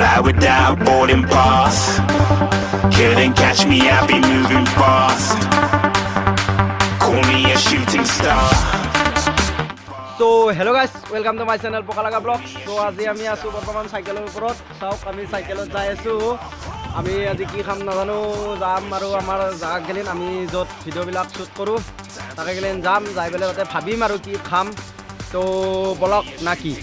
fly without boarding pass. Couldn't catch me, I'd be moving fast. Call me a shooting star. So hello guys, welcome to my channel Pokalaga Vlog. So আজি আমি আছো বৰ্তমান সাইকেলৰ ওপৰত চাওক আমি সাইকেলত যাই আছো আমি আজি কি খাম নাজানো যাম আৰু আমাৰ জাগা গেলিন আমি যত ভিডিও বিলাক শুট কৰো তাকে গেলিন যাম যাই বেলে তাতে ভাবিম আৰু কি খাম তো বলক নাকি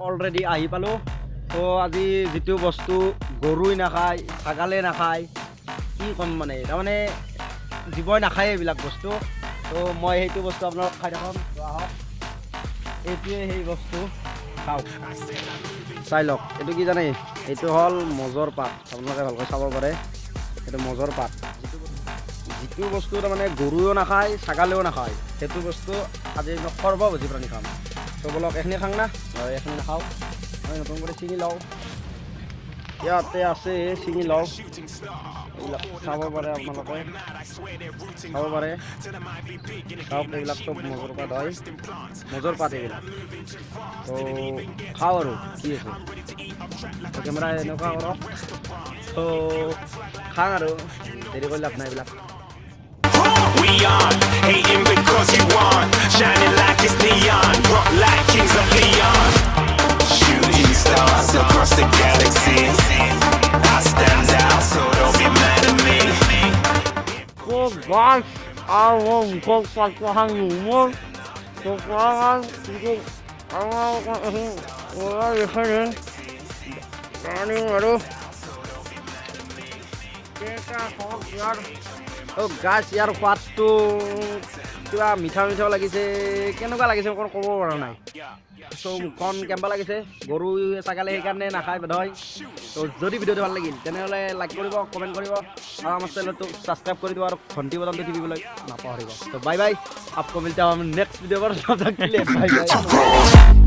অলৰেডি আহি পালো তো আজি যেটো বস্তু গৰুই নাখায় ছাগালে নাখায় কি কম মানে তাৰমানে জীৱই নাখায় এইবিলাক বস্তু তো মই সেইটো বস্তু আপোনাক খাই দেখাম তো আহক এইটোৱে সেই বস্তু খাওক চাই লওক এইটো কি জানে এইটো হ'ল মজৰ পাত আপোনালোকে ভালকৈ চাব পাৰে এইটো মজৰ পাত যিটো বস্তু তাৰমানে গৰুও নাখায় ছাগালেও নাখায় সেইটো বস্তু আজি সৰ্বভোজী প্ৰাণী খাম তো বলক এখিনি খাং না এখিনি নাখাওঁ আমি নতুন করে চিঙি লও ইয়াতে আছে চিঙি লও এইবিলাক চাব পাৰে আপোনালোকে চাব পাৰে চাওক এইবিলাক চব মজৰ পাত হয় মজৰ পাত এইবিলাক তো খাওঁ আৰু কি আছে কেমেৰা এনেকুৱা কৰক তো খাং আৰু দেৰি কৰি লাভ নাই এইবিলাক We on, hating because you want, shining like it's neon, rock like kings of Leon. Shooting stars across the galaxy. I stand out, so don't be mad at me. So guys, I want to cook something more. So guys, গাছ ইয়াৰ সোৱাদটো কিবা মিঠা মিঠা লাগিছে কেনেকুৱা লাগিছে অকণ ক'ব পৰা নাই তো মুখখন কেম্বা লাগিছে গৰু ছাগালে সেইকাৰণে নাখায় বোধহয় তো যদি ভিডিঅ'টো ভাল লাগিল তেনেহ'লে লাইক কৰিব কমেণ্ট কৰিব আৰু আমাৰ চেনেলটো ছাবস্ক্ৰাইব কৰি দিব আৰু ঘণ্টি বটনটো টিপিবলৈ নাপাহৰিব তো বাই বাই আপকো মিলতা হম নেক্সট ভিডিঅ' पर तब तक के लिए बाय बाय